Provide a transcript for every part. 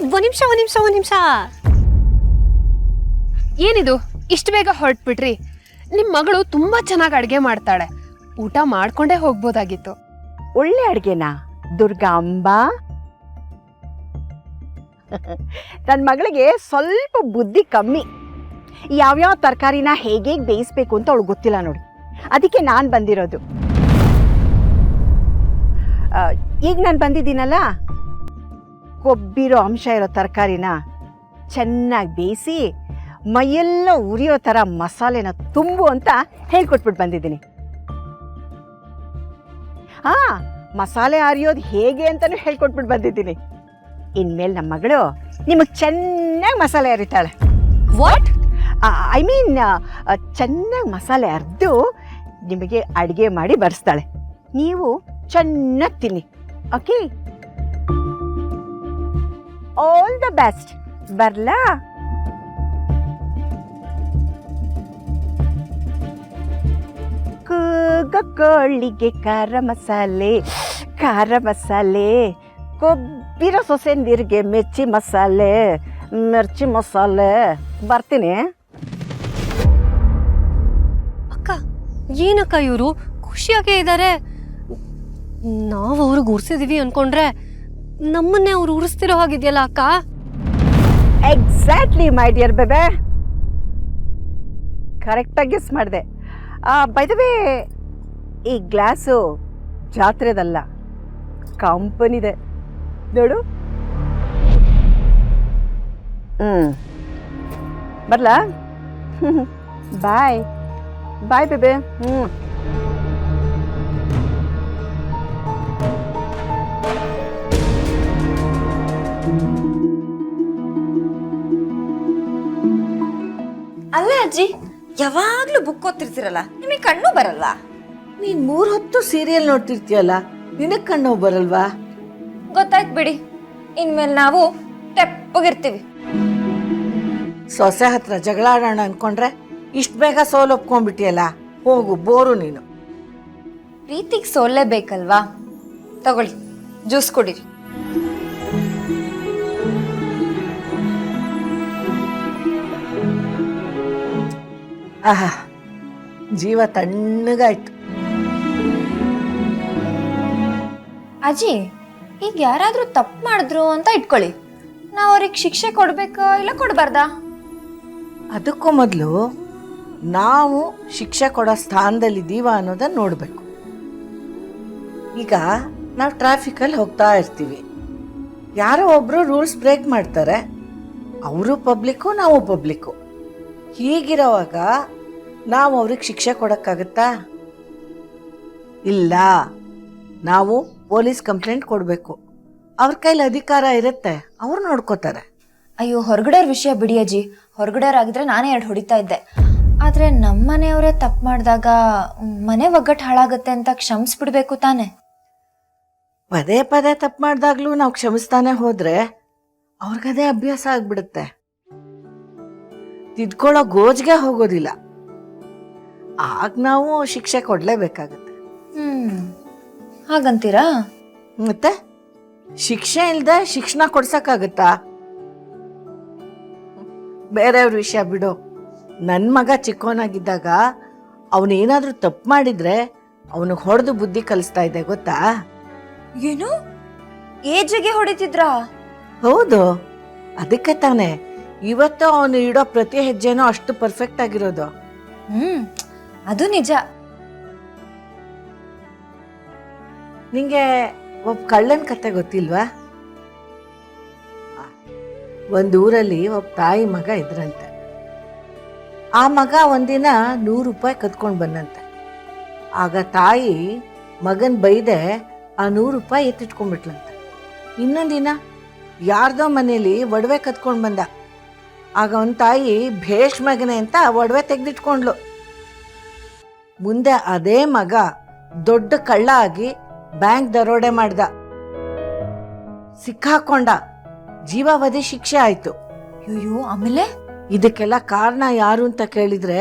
ಒಂದ್ ನಿಮಿಷ. ಏನಿದು ಇಷ್ಟು ಬೇಗ ಹೊರಟ್ಬಿಟ್ರಿ? ನಿಮ್ ಮಗಳು ತುಂಬಾ ಚೆನ್ನಾಗಿ ಅಡ್ಗೆ ಮಾಡ್ತಾಳೆ, ಊಟ ಮಾಡ್ಕೊಂಡೇ ಹೋಗ್ಬೋದಾಗಿತ್ತು. ಒಳ್ಳೆ ಅಡ್ಗೆನಾ ದುರ್ಗಾ ಅಂಬಾ? ನನ್ನ ಮಗಳಿಗೆ ಸ್ವಲ್ಪ ಬುದ್ಧಿ ಕಮ್ಮಿ. ಯಾವ್ಯಾವ ತರಕಾರಿನ ಹೇಗೆ ಬೇಯಿಸ್ಬೇಕು ಅಂತ ಅವಳು ಗೊತ್ತಿಲ್ಲ ನೋಡಿ, ಅದಕ್ಕೆ ನಾನು ಬಂದಿರೋದು. ಈಗ ನಾನು ಬಂದಿದ್ದೀನಲ್ಲ, ಕೊಬ್ಬಿರೋ ಅಂಶ ಇರೋ ತರಕಾರಿನ ಚೆನ್ನಾಗಿ ಬೇಯಿಸಿ ಮೈಯೆಲ್ಲ ಉರಿಯೋ ಥರ ಮಸಾಲೆನ ತುಂಬು ಅಂತ ಹೇಳ್ಕೊಟ್ಬಿಟ್ಟು ಬಂದಿದ್ದೀನಿ. ಮಸಾಲೆ ಅರಿಯೋದು ಹೇಗೆ ಅಂತಲೂ ಹೇಳ್ಕೊಟ್ಬಿಟ್ಟು ಬಂದಿದ್ದೀನಿ. ಇನ್ಮೇಲೆ ನಮ್ಮ ಮಗಳು ನಿಮಗೆ ಚೆನ್ನಾಗಿ ಮಸಾಲೆ ಅರಿತಾಳೆ. ವಾಟ್? ಐ ಮೀನ್ ಚೆನ್ನಾಗಿ ಮಸಾಲೆ ಅರ್ದು ನಿಮಗೆ ಅಡುಗೆ ಮಾಡಿ ಬಡಿಸ್ತಾಳೆ. ನೀವು ಚೆನ್ನಾಗಿ ತಿನ್ನಿ. Okay, all the best. ಬರ್ಲಾ? ಕೋಳಿಗೆ ಖಾರ ಮಸಾಲೆ, ಕೊಬ್ಬಿರೋ ಸೊಸೆಂದಿರಿಗೆ ಮಿರ್ಚಿ ಮಸಾಲೆ. ಬರ್ತೀನಿ. ಅಕ್ಕ, ಏನಕ್ಕ ಇವರು ಖುಷಿಯಾಗೇ ಇದ್ದಾರೆ? ನಾವು ಅವ್ರಿಗೆ ಉರ್ಸಿದೀವಿ ಅನ್ಕೊಂಡ್ರೆ ನಮ್ಮನ್ನೇ ಅವ್ರು ಉರಿಸ್ತಿರೋ ಹಾಗಿದೆಯಲ್ಲ ಅಕ್ಕ. ಎಕ್ಸಾಕ್ಟ್ಲಿ ಮೈ ಡಿಯರ್ ಬೇಬೆ, ಕರೆಕ್ಟಾಗಿ ಗೆಸ್ ಮಾಡಿದೆ. ಬೈ ದ ವೇ, ಈ ಗ್ಲಾಸು ಜಾತ್ರೆದಲ್ಲ, ಕಂಪನಿದೆ ನೋಡು. ಬರ್ಲಾ? ಬಾಯ್ ಬೇಬೆ. ಅಲ್ಲ ಅಜ್ಜಿ, ಯಾವಾಗ್ಲೂ ಬುಕ್ ಓದ್ತಿರ್ತೀರಲ್ಲ, ನಿಮಗೆ ಕಣ್ಣು ಬರಲ್ಲ? ನೀನ್ 3 ಹೊತ್ತು ಸೀರಿಯಲ್ ನೋಡ್ತಿರ್ತೀಯಲ್ಲ, ನಿನಗ್ ಕಣ್ಣು ಬರಲ್ವಾ? ಗೊತ್ತಾಯ್ತು ಬಿಡಿ, ಇನ್ಮೇಲೆ ನಾವು ತೆಪ್ಪಗಿರ್ತೀವಿ. ಸೊಸೆ ಹತ್ರ ಜಗಳ ಆಡೋಣ ಅನ್ಕೊಂಡ್ರೆ ಇಷ್ಟು ಬೇಗ ಸೋಲೊಪ್ಕೊಂಡ್ಬಿಟ್ಟಿಯಲ್ಲ, ಹೋಗು, ಬೋರು ನೀನು. ಪ್ರೀತಿಗೆ ಸೋಲ್ಲೇಬೇಕಲ್ವಾ? ತಗೊಳ್ಳಿ, ಜ್ಯೂಸ್ ಕುಡೀರಿ. ಆಹಾ, ಜೀವ ತಣ್ಣಗಾಯ್ತು. ಅಜ್ಜಿ, ಈಗ ಯಾರಾದ್ರೂ ತಪ್ಪು ಮಾಡಿದ್ರು ಅಂತ ಇಟ್ಕೊಳ್ಳಿ, ನಾವು ಅವ್ರಿಗೆ ಶಿಕ್ಷೆ ಕೊಡ್ಬೇಕಾ ಇಲ್ಲ ಕೊಡಬಾರ್ದಾ? ಅದಕ್ಕೂ ಮೊದಲು ನಾವು ಶಿಕ್ಷೆ ಕೊಡೋ ಸ್ಥಾನದಲ್ಲಿದ್ದೀವ ಅನ್ನೋದನ್ನ ನೋಡಬೇಕು. ಈಗ ನಾವು ಟ್ರಾಫಿಕಲ್ಲಿ ಹೋಗ್ತಾ ಇರ್ತೀವಿ, ಯಾರೋ ಒಬ್ಬರು ರೂಲ್ಸ್ ಬ್ರೇಕ್ ಮಾಡ್ತಾರೆ, ಅವರು ಪಬ್ಲಿಕ್ಕು ನಾವು ಪಬ್ಲಿಕ್ಕು. ಹೀಗಿರೋವಾಗ ನಾವು ಅವ್ರಿಗೆ ಶಿಕ್ಷೆ ಕೊಡೋಕ್ಕಾಗತ್ತಾ? ಇಲ್ಲ, ನಾವು ಪೊಲೀಸ್ ಕಂಪ್ಲೇಂಟ್ ಕೊಡಬೇಕು. ಅವ್ರ ಕೈಲಿ ಅಧಿಕಾರ ಇರುತ್ತೆ, ಅವ್ರು ನೋಡ್ಕೋತಾರೆ. ಅಯ್ಯೋ, ಹೊರಗಡೆಯವ್ರ ವಿಷಯ ಬಿಡಿ ಅಜ್ಜಿ, ಹೊರಗಡೆಯವ್ರಾಗಿದ್ರೆ ನಾನೇ 2 ಹೊಡಿತಾ ಇದ್ದೆ. ಆದರೆ ನಮ್ಮ ಮನೆಯವರೇ ತಪ್ಪು ಮಾಡಿದಾಗ ಮನೆ ಒಗ್ಗಟ್ಟು ಹಾಳಾಗುತ್ತೆ ಅಂತ ಕ್ಷಮಿಸ್ಬಿಡ್ಬೇಕು ತಾನೆ? ಪದೇ ಪದೇ ತಪ್ಪು ಮಾಡಿದಾಗ್ಲೂ ನಾವು ಕ್ಷಮಿಸ್ತಾನೆ ಹೋದ್ರೆ ಅವ್ರಿಗದೇ ಅಭ್ಯಾಸ ಆಗ್ಬಿಡುತ್ತೆ, ತಿದ್ಕೊಳ್ಳೋ ಗೋಜ್ಗೆ ಹೋಗೋದಿಲ್ಲ. ಆಗ ನಾವು ಶಿಕ್ಷೆ ಕೊಡ್ಲೇಬೇಕಾಗತ್ತೆ. ಹಾಗಂತೀರಾ? ಮತ್ತೆ ಶಿಕ್ಷೆ ಇಲ್ದೆ ಶಿಕ್ಷಣ ಕೊಡ್ಸಕ್ಕಾಗತ್ತಾ? ಬೇರೆಯವ್ರ ವಿಷಯ ಬಿಡು. ನನ್ನ ಮಗ ಚಿಕ್ಕವನಾಗಿದ್ದಾಗ ಅವನೇನಾದ್ರೂ ತಪ್ಪು ಮಾಡಿದ್ರೆ ಅವನಿಗೆ ಹೊಡೆದು ಬುದ್ಧಿ ಕಲಿಸ್ತಾ ಇದ್ದೆ, ಗೊತ್ತಾ? ಏನು, ಏಜಿಗೆ ಹೊಡಿತಿದ್ರಾ? ಹೌದು, ಅದಕ್ಕೆ ತಾನೆ ಇವತ್ತು ಅವನು ಇಡೋ ಪ್ರತಿ ಹೆಜ್ಜೆನೂ ಅಷ್ಟು ಪರ್ಫೆಕ್ಟ್ ಆಗಿರೋದು. ಅದು ನಿಜ. ನಿಂಗೆ ಒಬ್ಬ ಕಳ್ಳನ ಕತೆ ಗೊತ್ತಿಲ್ವಾ? ಒಂದೂರಲ್ಲಿ ಒಬ್ಬ ತಾಯಿ ಮಗ ಇದ್ರಂತೆ. ಆ ಮಗ ಒಂದಿನ 100 ರೂಪಾಯಿ ಕದ್ಕೊಂಡು ಬಂದಂತೆ. ಆಗ ತಾಯಿ ಮಗನ್ ಬೈದೆ ಆ 100 ರೂಪಾಯಿ ಎತ್ತಿಟ್ಕೊಂಡ್ಬಿಟ್ಲಂತೆ. ಇನ್ನೊಂದಿನ ಯಾರ್ದೋ ಮನೇಲಿ ಒಡವೆ ಕದ್ಕೊಂಡು ಬಂದ. ಆಗ ಅವನ ತಾಯಿ ಭೇಷ್ ಮಗನೆ ಅಂತ ಒಡವೆ ತೆಗೆದಿಟ್ಕೊಂಡ್ಲು. ಮುಂದೆ ಅದೇ ಮಗ ದೊಡ್ಡ ಕಳ್ಳ ಆಗಿ ಬ್ಯಾಂಕ್ ದರೋಡೆ ಮಾಡ್ದ, ಸಿಕ್ಕಾಕೊಂಡ, ಜೀವಾವಧಿ ಶಿಕ್ಷೆ ಆಯ್ತು. ಅಯ್ಯೋ, ಆಮೇಲೆ? ಇದಕ್ಕೆಲ್ಲ ಕಾರಣ ಯಾರು ಅಂತ ಕೇಳಿದ್ರೆ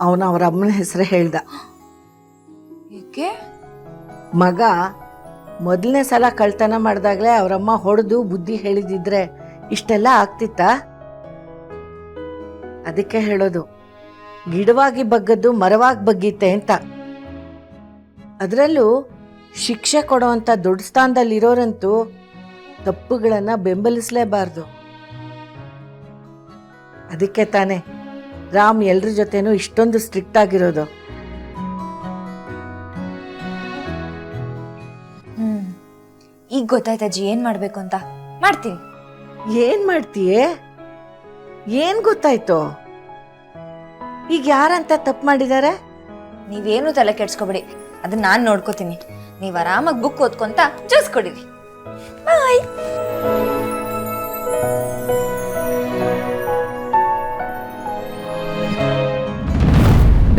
ಅವನ ಅವರ ಅಮ್ಮನ ಹೆಸರೇ ಹೇಳ್ದ. ಏಕೆ? ಮಗ ಮೊದಲನೇ ಸಲ ಕಳ್ತನ ಮಾಡಿದಾಗಲೇ ಅವರಮ್ಮ ಹೊಡೆದು ಬುದ್ಧಿ ಹೇಳಿದಿದ್ರೆ ಇಷ್ಟೆಲ್ಲ ಆಗ್ತಿತ್ತಾ? ಅದಕ್ಕೆ ಹೇಳೋದು, ಗಿಡವಾಗಿ ಬಗ್ಗದ್ದು ಮರವಾಗಿ ಬಗ್ಗಿತ್ತೆ ಅಂತ. ಅದರಲ್ಲೂ ಶಿಕ್ಷೆ ಕೊಡೋವಂಥ ದೊಡ್ಡ ಸ್ಥಾನದಲ್ಲಿರೋರಂತೂ ತಪ್ಪುಗಳನ್ನು ಬೆಂಬಲಿಸಲೇಬಾರ್ದು. ಅದಕ್ಕೆ ತಾನೇ ರಾಮ್ ಎಲ್ರ ಜೊತೆನೂ ಇಷ್ಟೊಂದು ಸ್ಟ್ರಿಕ್ಟ್ ಆಗಿರೋದು. ಈಗ ಗೊತ್ತಾಯ್ತು ಅಜ್ಜಿ ಏನ್ ಮಾಡ್ಬೇಕು ಅಂತ. ಮಾಡ್ತೀನಿ. ಏನ್ ಮಾಡ್ತೀಯೇ? ಏನ್ ಗೊತ್ತಾಯ್ತು? ಈಗ ಯಾರಂತ ತಪ್ಪು ಮಾಡಿದ್ದಾರೆ? ನೀವೇನು ತಲೆ ಕೆಡ್ಸ್ಕೊಬೇಡಿ, ಅದನ್ನ ನಾನ್ ನೋಡ್ಕೋತೀನಿ. ನೀವ್ ಆರಾಮಾಗಿ ಬುಕ್ ಓದ್ಕೊಂತ ಜ್ಯೂಸ್ ಕೊಡಿರಿ. ಬಾಯ್.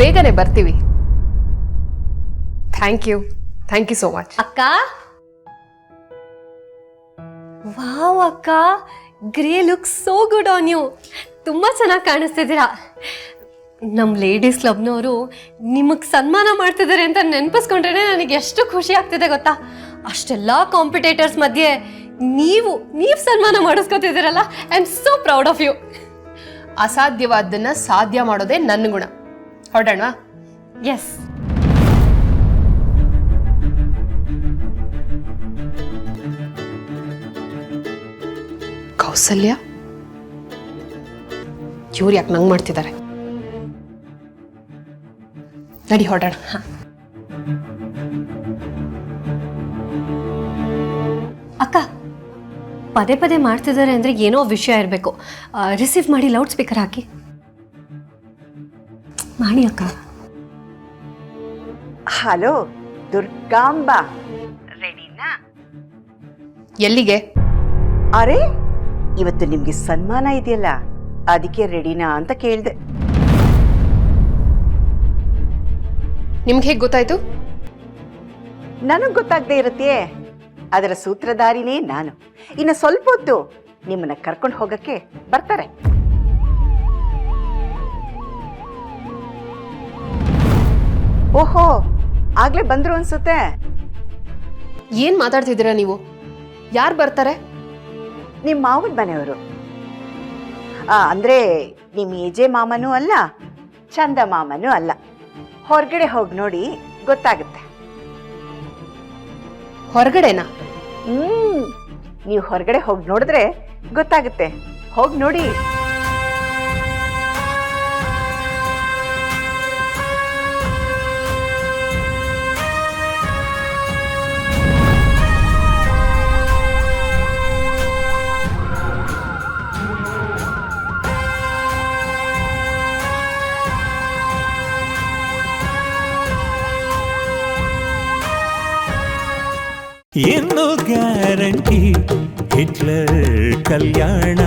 ಬೇಗನೆ ಬರ್ತೀವಿ. Thank you so much. ಅಕ್ಕ, ವಾವ್ ಅಕ್ಕ, grey look so good on you. ತುಂಬ ಚೆನ್ನಾಗಿ ಕಾಣಿಸ್ತಿದ್ದೀರಾ. ನಮ್ಮ ಲೇಡೀಸ್ ಕ್ಲಬ್ನವರು ನಿಮಗೆ ಸನ್ಮಾನ ಮಾಡ್ತಿದ್ದಾರೆ ಅಂತ ನೆನಪಿಸ್ಕೊಂಡ್ರೆ ನನಗೆ ಎಷ್ಟು ಖುಷಿ ಆಗ್ತಿದೆ ಗೊತ್ತಾ. ಅಷ್ಟೆಲ್ಲ ಕಾಂಪಿಟೇಟರ್ಸ್ ಮಧ್ಯೆ ನೀವು ಸನ್ಮಾನ ಮಾಡಿಸ್ಕೊತಿದ್ದೀರಲ್ಲ. I am so proud of you. ಅಸಾಧ್ಯವಾದ್ದನ್ನ ಸಾಧ್ಯ ಮಾಡೋದೇ ನನ್ನ ಗುಣ. ಹೊರಡೋಣ? ಎಸ್. ಕೌಸಲ್ಯ, ಇವ್ರು ಯಾಕೆ ನಂಗೆ ಮಾಡ್ತಿದ್ದಾರೆ? ನಡಿ ಹೊರಡೋಣ. ಅಕ್ಕ, ಪದೇ ಪದೇ ಮಾಡ್ತಿದ್ದಾರೆ ಅಂದರೆ ಏನೋ ವಿಷಯ ಇರಬೇಕು. ರಿಸೀವ್ ಮಾಡಿ ಲೌಡ್ ಸ್ಪೀಕರ್ ಹಾಕಿ ಮಾಡಿ ಅಕ್ಕ. ಹಲೋ ದುರ್ಗಾಂಬ, ರೆಡಿನಾ? ಎಲ್ಲಿಗೆ? ಅರೆ, ಇವತ್ತು ನಿಮ್ಗೆ ಸನ್ಮಾನ ಇದೆಯಲ್ಲ, ಅದಕ್ಕೆ ರೆಡಿನಾ ಅಂತ ಕೇಳಿದೆ. ನಿಮ್ಗೆ ಹೇಗೆ ಗೊತ್ತಾಯ್ತು? ನನಗ್ ಗೊತ್ತಾಗದೆ ಇರುತ್ತೆ. ಅದರ ಸೂತ್ರಧಾರಿನೇ ನಾನು. ಇನ್ನು ಸ್ವಲ್ಪ ಹೊತ್ತು ನಿಮ್ಮನ್ನ ಕರ್ಕೊಂಡು ಹೋಗಕ್ಕೆ ಬರ್ತಾರೆ. ಓಹೋ, ಆಗ್ಲೇ ಬಂದ್ರು ಅನ್ಸುತ್ತೆ. ಏನ್ ಮಾತಾಡ್ತಿದ್ದೀರಾ ನೀವು? ಯಾರು ಬರ್ತಾರೆ? ನಿಮ್ಮ ಮಾವನ ಮನೆಯವರು. ಅಂದ್ರೆ ನಿಮ್ಮ ಏಜೆ ಮಾಮನೂ ಅಲ್ಲ, ಚಂದ ಮಾಮನೂ ಅಲ್ಲ. ಹೊರಗಡೆ ಹೋಗಿ ನೋಡಿ, ಗೊತ್ತಾಗುತ್ತೆ. ಹೊರಗಡೆನಾ? ನೀವು ಹೊರಗಡೆ ಹೋಗಿ ನೋಡಿದ್ರೆ ಗೊತ್ತಾಗುತ್ತೆ. ಹೋಗಿ ನೋಡಿ. ಏನು ಗ್ಯಾರಂಟಿ ಹಿಟ್ಲರ್ ಕಲ್ಯಾಣ